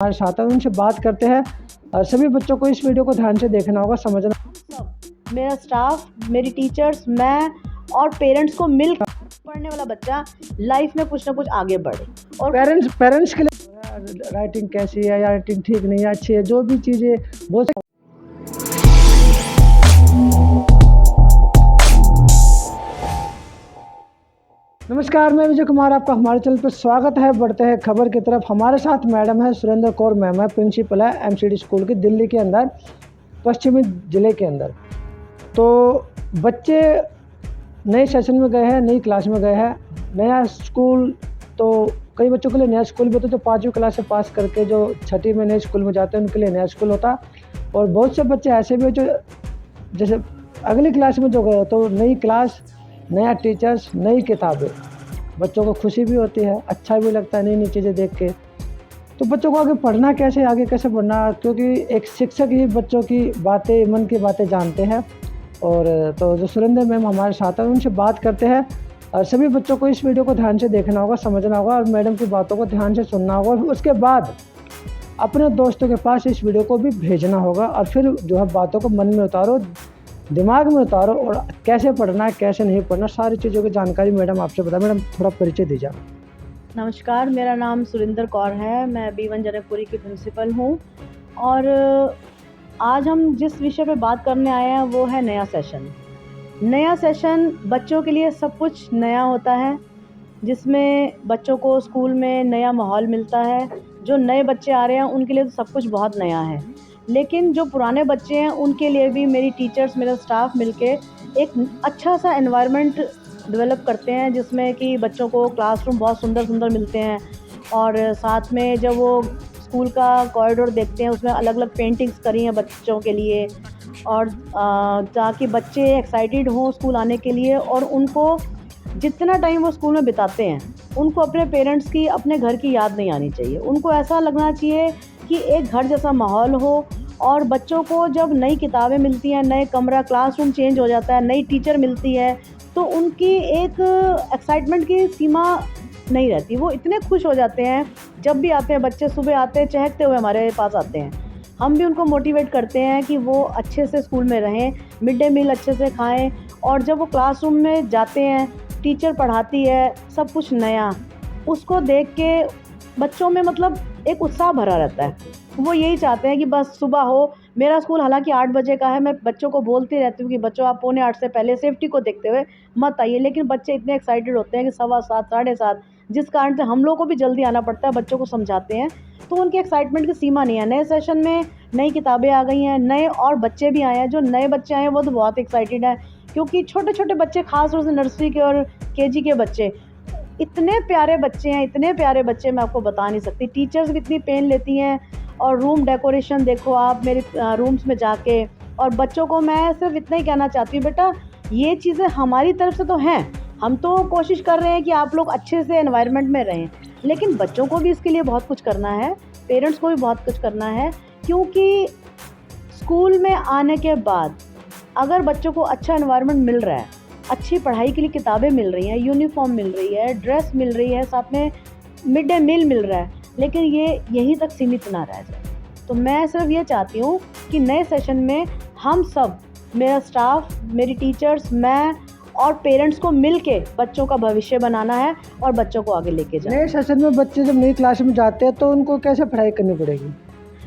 हमारे साथ हैं, उनसे बात करते हैं। और सभी बच्चों को इस वीडियो को ध्यान से देखना होगा, समझना। सब मेरा स्टाफ, मेरी टीचर्स, मैं और पेरेंट्स को मिल पढ़ने वाला बच्चा लाइफ में कुछ ना कुछ आगे बढ़े। और पेरेंट्स के लिए राइटिंग कैसी है या राइटिंग ठीक नहीं है, अच्छी है, जो भी चीज़ें वो नमस्कार, मैं विजय कुमार, आपका हमारे चैनल पर स्वागत है। बढ़ते हैं खबर की तरफ। हमारे साथ मैडम है सुरेंद्र कौर मैम है, प्रिंसिपल है एमसीडी स्कूल की, दिल्ली के अंदर, पश्चिमी ज़िले के अंदर। तो बच्चे नए सेशन में गए हैं, नई क्लास में गए हैं। नया स्कूल तो कई बच्चों के लिए नया स्कूल भी होता है, जो 5वीं क्लास से पास करके जो 6ठी में नए स्कूल में जाते हैं उनके लिए नया स्कूल होता। और बहुत से बच्चे ऐसे भी हैं जो जैसे अगली क्लास में जो गए, तो नई क्लास, नया टीचर्स, नई किताबें, बच्चों को खुशी भी होती है, अच्छा भी लगता है नई नई चीज़ें देख के। तो बच्चों को आगे पढ़ना कैसे, आगे कैसे पढ़ना, क्योंकि एक शिक्षक ही बच्चों की बातें, मन की बातें जानते हैं। और तो जो सुरेंद्र मैम हमारे साथ हैं, उनसे बात करते हैं। और सभी बच्चों को इस वीडियो को ध्यान से देखना होगा, समझना होगा और मैडम की बातों को ध्यान से सुनना होगा। और उसके बाद अपने दोस्तों के पास इस वीडियो को भी भेजना होगा। और फिर जो है बातों को मन में उतारो, दिमाग में उतारो, और कैसे पढ़ना है, कैसे नहीं पढ़ना, सारी चीज़ों की जानकारी मैडम आपसे बताएं। मैडम थोड़ा परिचय दीजिए। नमस्कार, मेरा नाम सुरेंद्र कौर है, मैं B1 जनकपुरी की प्रिंसिपल हूँ। और आज हम जिस विषय पे बात करने आए हैं वो है नया सेशन। नया सेशन बच्चों के लिए सब कुछ नया होता है, जिसमें बच्चों को स्कूल में नया माहौल मिलता है। जो नए बच्चे आ रहे हैं उनके लिए तो सब कुछ बहुत नया है, लेकिन जो पुराने बच्चे हैं उनके लिए भी मेरी टीचर्स, मेरा स्टाफ मिलके एक अच्छा सा एनवायरनमेंट डेवलप करते हैं, जिसमें कि बच्चों को क्लासरूम बहुत सुंदर सुंदर मिलते हैं। और साथ में जब वो स्कूल का कॉरिडोर देखते हैं, उसमें अलग अलग पेंटिंग्स करी हैं बच्चों के लिए, और ताकि बच्चे एक्साइटेड हों स्कूल आने के लिए। और उनको जितना टाइम वो स्कूल में बिताते हैं, उनको अपने पेरेंट्स की, अपने घर की याद नहीं आनी चाहिए। उनको ऐसा लगना चाहिए कि एक घर जैसा माहौल हो। और बच्चों को जब नई किताबें मिलती हैं, नए कमरा, क्लासरूम चेंज हो जाता है, नई टीचर मिलती है, तो उनकी एक एक्साइटमेंट की सीमा नहीं रहती। वो इतने खुश हो जाते हैं, जब भी आते हैं बच्चे, सुबह आते हैं चहकते हुए हमारे पास आते हैं। हम भी उनको मोटिवेट करते हैं कि वो अच्छे से स्कूल में रहें, मिड डे मील अच्छे से खाएं। और जब वो क्लासरूम में जाते हैं, टीचर पढ़ाती है, सब कुछ नया, उसको देख के बच्चों में मतलब एक उत्साह भरा रहता है। वो यही चाहते हैं कि बस सुबह हो। मेरा स्कूल हालांकि 8 बजे का है, मैं बच्चों को बोलती रहती हूँ कि बच्चों आप 7:45 से पहले सेफ्टी को देखते हुए मत आइए, लेकिन बच्चे इतने एक्साइटेड होते हैं कि 7:15, 7:30, जिस कारण से हम लोग को भी जल्दी आना पड़ता है, बच्चों को समझाते हैं। तो उनकी एक्साइटमेंट की सीमा नहीं है। नए सेशन में नई किताबें आ गई हैं, नए और बच्चे भी आए हैं। जो नए बच्चे आए हैं वो तो बहुत एक्साइटेड हैं, क्योंकि छोटे छोटे बच्चे, खास तौर से नर्सरी के और KG के बच्चे, इतने प्यारे बच्चे हैं, इतने प्यारे बच्चे, मैं आपको बता नहीं सकती। टीचर्स भी इतनी पेन लेती हैं। और रूम डेकोरेशन देखो आप मेरे रूम्स में जाके। और बच्चों को मैं सिर्फ इतना ही कहना चाहती हूँ, बेटा ये चीज़ें हमारी तरफ से तो हैं, हम तो कोशिश कर रहे हैं कि आप लोग अच्छे से एनवायरनमेंट में रहें, लेकिन बच्चों को भी इसके लिए बहुत कुछ करना है, पेरेंट्स को भी बहुत कुछ करना है। क्योंकि स्कूल में आने के बाद अगर बच्चों को अच्छा एनवायरनमेंट मिल रहा है, अच्छी पढ़ाई के लिए किताबें मिल रही हैं, यूनिफॉर्म मिल रही है, ड्रेस मिल रही है, साथ में मिड डे मील मिल रहा है, लेकिन ये यहीं तक सीमित ना रह जाए। तो मैं सिर्फ ये चाहती हूँ कि नए सेशन में हम सब, मेरा स्टाफ, मेरी टीचर्स, मैं और पेरेंट्स को मिल के बच्चों का भविष्य बनाना है और बच्चों को आगे लेके जाना है। नए सेशन में बच्चे जब नई क्लास में जाते हैं तो उनको कैसे पढ़ाई करनी पड़ेगी?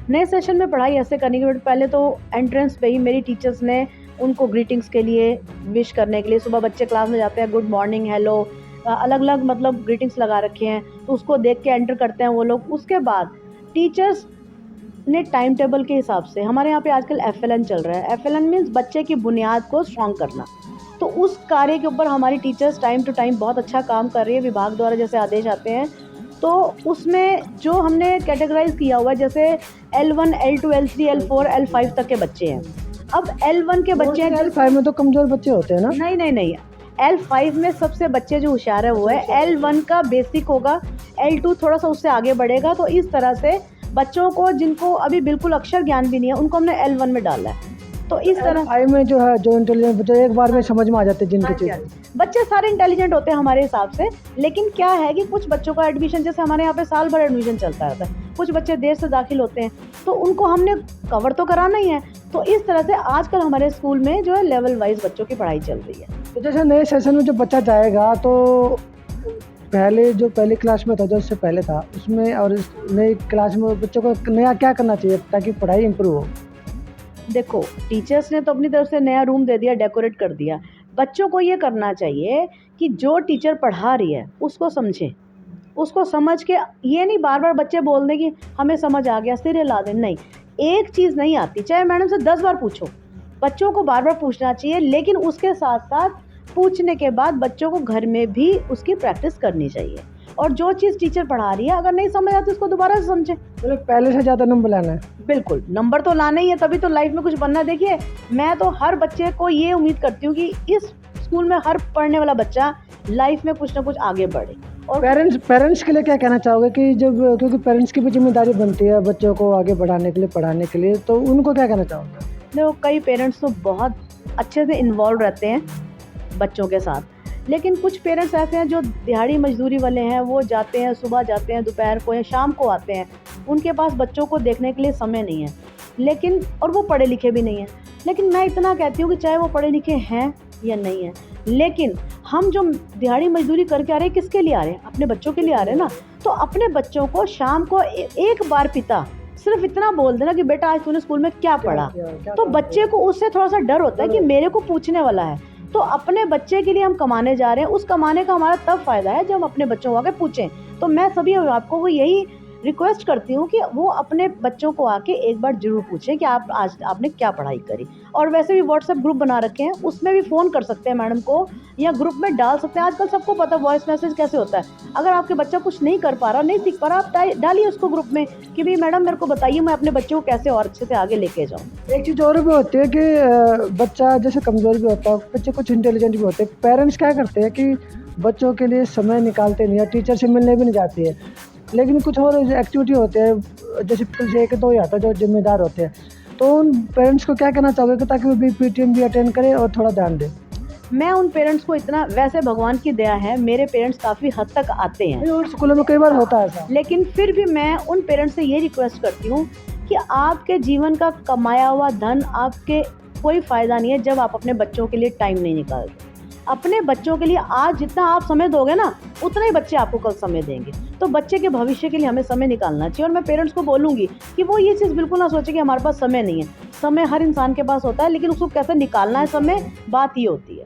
नए सेशन में पढ़ाई ऐसे करनी कि पहले तो एंट्रेंस पे ही मेरी टीचर्स ने उनको ग्रीटिंग्स के लिए, विश करने के लिए, सुबह बच्चे क्लास में जाते हैं, गुड मॉर्निंग, हेलो, अलग अलग मतलब ग्रीटिंग्स लगा रखे हैं, तो उसको देख के एंटर करते हैं वो लोग। उसके बाद टीचर्स ने टाइम टेबल के हिसाब से, हमारे यहाँ पे आजकल FLN चल रहा है। FLN मीन्स बच्चे की बुनियाद को स्ट्रॉन्ग करना। तो उस कार्य के ऊपर हमारी टीचर्स टाइम टू टाइम बहुत अच्छा काम कर रही है। विभाग द्वारा जैसे आदेश आते हैं, तो उसमें जो हमने कैटेगराइज किया हुआ है, जैसे L1, L2, L3, L4, L5 तक के बच्चे हैं। अब L1 के बच्चे हैं, L5 में तो कमज़ोर बच्चे होते हैं ना? नहीं, L5 में सबसे बच्चे जो होशियार है वो है। L1 का बेसिक होगा, L2 थोड़ा सा उससे आगे बढ़ेगा। तो इस तरह से बच्चों को, जिनको अभी बिल्कुल अक्षर ज्ञान भी नहीं है, उनको हमने L1 में डाला है। तो इस तरह L5 में जो है, जो इंटेलिजेंट बच्चे एक बार में समझ में आ जाते हैं जिनकी चीज़। बच्चे सारे इंटेलिजेंट होते हैं हमारे हिसाब से, लेकिन क्या है कि कुछ बच्चों का एडमिशन, जैसे हमारे यहाँ पे साल भर एडमिशन चलता रहता है, कुछ बच्चे देर से दाखिल होते हैं, तो उनको हमने कवर तो कराना ही है। तो इस तरह से आजकल हमारे स्कूल में जो है लेवल वाइज बच्चों की पढ़ाई चल रही है। तो जैसे नए सेशन में जब बच्चा जाएगा तो पहले जो पहली क्लास में था, जो उससे पहले था, उसमें और इस नई क्लास में बच्चों को नया क्या करना चाहिए ताकि पढ़ाई इम्प्रूव हो? देखो, टीचर्स ने तो अपनी तरफ से नया रूम दे दिया, डेकोरेट कर दिया। बच्चों को ये करना चाहिए कि जो टीचर पढ़ा रही है उसको समझें। उसको समझ के ये नहीं बार-बार बच्चे बोल दें कि हमें समझ आ गया, सिरे ला दें, नहीं। एक चीज़ नहीं आती, चाहे मैडम से 10 बार पूछो। बच्चों को बार-बार पूछना चाहिए, लेकिन उसके साथ-साथ पूछने के बाद बच्चों को घर में भी उसकी प्रैक्टिस करनी चाहिए। और जो चीज़ टीचर पढ़ा रही है, अगर नहीं समझ आती उसको दोबारा से समझें। मतलब पहले से ज़्यादा नंबर लाना है। बिल्कुल, नंबर तो लाना ही है, तभी तो लाइफ में कुछ बनना है। देखिए, मैं तो हर बच्चे को ये उम्मीद करती हूँ कि इस स्कूल में हर पढ़ने वाला बच्चा लाइफ में कुछ ना कुछ आगे बढ़े। और पेरेंट्स के लिए क्या कहना चाहोगे कि जब, क्योंकि पेरेंट्स की भी जिम्मेदारी बनती है बच्चों को आगे बढ़ाने के लिए, पढ़ाने के लिए, तो उनको क्या कहना चाहोगे? देखो, कई पेरेंट्स तो बहुत अच्छे से इन्वॉल्व रहते हैं बच्चों के साथ, लेकिन कुछ पेरेंट्स ऐसे हैं जो दिहाड़ी मजदूरी वाले हैं, वो जाते हैं, सुबह जाते हैं, दोपहर को या शाम को आते हैं। उनके पास बच्चों को देखने के लिए समय नहीं है, लेकिन और वो पढ़े लिखे भी नहीं हैं। लेकिन मैं इतना कहती हूँ कि चाहे वो पढ़े लिखे हैं या नहीं हैं, लेकिन हम जो दिहाड़ी मजदूरी करके आ रहे हैं, किसके लिए आ रहे हैं? अपने बच्चों के लिए आ रहे हैं ना। तो अपने बच्चों को शाम को एक बार पिता सिर्फ इतना बोल देना कि बेटा आज तूने स्कूल में क्या पढ़ा, तो बच्चे को उससे थोड़ा-सा डर होता है कि मेरे को पूछने वाला है। तो अपने बच्चे के लिए हम कमाने जा रहे हैं, उस कमाने का हमारा तब फ़ायदा है जब हम अपने बच्चों को आके पूछें। तो मैं सभी अभिभावकों को यही रिक्वेस्ट करती हूँ कि वो अपने बच्चों को आके एक बार ज़रूर पूछें कि आप आज आपने क्या पढ़ाई करी। और वैसे भी व्हाट्सएप ग्रुप बना रखे हैं, उसमें भी फ़ोन कर सकते हैं मैडम को या ग्रुप में डाल सकते हैं। आजकल सबको पता है वॉइस मैसेज कैसे होता है। अगर आपके बच्चा कुछ नहीं कर पा रहा, नहीं सीख पा रहा, आप डालिए उसको ग्रुप में कि भई मैडम मेरे को बताइए मैं अपने बच्चे को कैसे और अच्छे से आगे लेके जाऊँ। एक चीज़ और भी होती है कि बच्चा जैसे कमज़ोर भी होता है, बच्चे कुछ इंटेलिजेंट भी होते हैं। पेरेंट्स क्या करते हैं कि बच्चों के लिए समय निकालते नहीं है, टीचर से मिलने भी नहीं जाती है। लेकिन कुछ और एक्टिविटी होते हैं, जैसे 1-2 ही आता है जो ज़िम्मेदार होते हैं। तो उन पेरेंट्स को क्या कहना चाहोगे कि ताकि वो भी पीटीएम भी अटेंड करें और थोड़ा ध्यान दें? मैं उन पेरेंट्स को इतना, वैसे भगवान की दया है, मेरे पेरेंट्स काफ़ी हद तक आते हैं। नहीं, और स्कूलों में कई बार होता है ऐसा। लेकिन फिर भी मैं उन पेरेंट्स से ये रिक्वेस्ट करती हूँ कि आपके जीवन का कमाया हुआ धन आपके कोई फ़ायदा नहीं है जब आप अपने बच्चों के लिए टाइम नहीं निकालते। अपने बच्चों के लिए आज जितना आप समय दोगे ना, उतना ही बच्चे आपको कल समय देंगे। तो बच्चे के भविष्य के लिए हमें समय निकालना चाहिए। और मैं पेरेंट्स को बोलूँगी कि वो ये चीज़ बिल्कुल ना सोचे कि हमारे पास समय नहीं है। समय हर इंसान के पास होता है, लेकिन उसको कैसे निकालना है समय, बात ये होती है।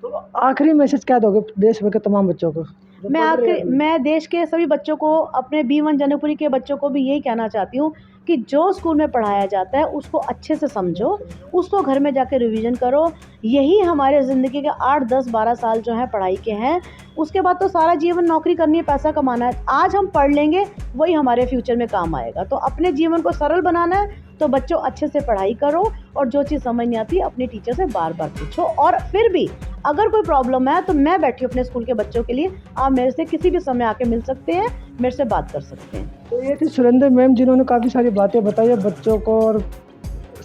तो आखिरी मैसेज क्या दोगे देश भर के तमाम बच्चों को? मैं देश के सभी बच्चों को, अपने B1 जनकपुरी के बच्चों को भी यही कहना चाहती हूँ कि जो स्कूल में पढ़ाया जाता है उसको अच्छे से समझो, उसको घर में जाके रिवीजन करो। यही हमारे ज़िंदगी के 8, 10, 12 साल जो हैं पढ़ाई के हैं। उसके बाद तो सारा जीवन नौकरी करनी है, पैसा कमाना है। आज हम पढ़ लेंगे, वही हमारे फ्यूचर में काम आएगा। तो अपने जीवन को सरल बनाना है तो बच्चों अच्छे से पढ़ाई करो, और जो चीज़ समझ नहीं आती अपने टीचर से बार-बार पूछो। और फिर भी अगर कोई प्रॉब्लम है तो मैं बैठी हूँ अपने स्कूल के बच्चों के लिए। आप मेरे से किसी भी समय आके मिल सकते हैं, मेरे से बात कर सकते हैं। तो ये थी सुरेंद्र मैम, जिन्होंने काफ़ी सारी बातें बताई है बच्चों को और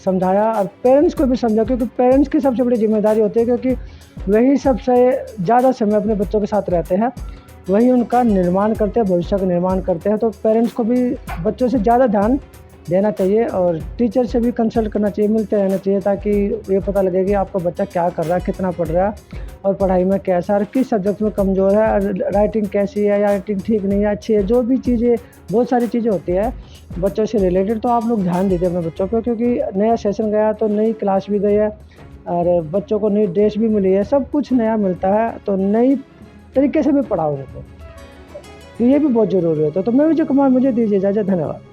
समझाया, और पेरेंट्स को भी समझा, क्योंकि पेरेंट्स की सबसे बड़ी जिम्मेदारी होती है, क्योंकि वही सबसे ज़्यादा समय अपने बच्चों के साथ रहते हैं, वही उनका निर्माण करते हैं, भविष्य का निर्माण करते हैं। तो पेरेंट्स को भी बच्चों से ज़्यादा ध्यान देना चाहिए और टीचर से भी कंसल्ट करना चाहिए, मिलते रहना चाहिए, ताकि ये पता लगे कि आपका बच्चा क्या कर रहा है, कितना पढ़ रहा है और पढ़ाई में कैसा है, किस सब्जेक्ट में कमज़ोर है, और राइटिंग कैसी है या राइटिंग ठीक नहीं है, अच्छी है, जो भी चीज़ें, बहुत सारी चीज़ें होती है बच्चों से रिलेटेड। तो आप लोग ध्यान दीजिए अपने बच्चों को, क्योंकि नया सेशन गया तो नई क्लास भी गई है और बच्चों को नई ड्रेस भी मिली है, सब कुछ नया मिलता है। तो नई तरीके से भी पढ़ाओ उनको, तो ये भी बहुत ज़रूरी होता है। तो मैं विजय कुमार, मुझे दीजिए इजाज़त, धन्यवाद।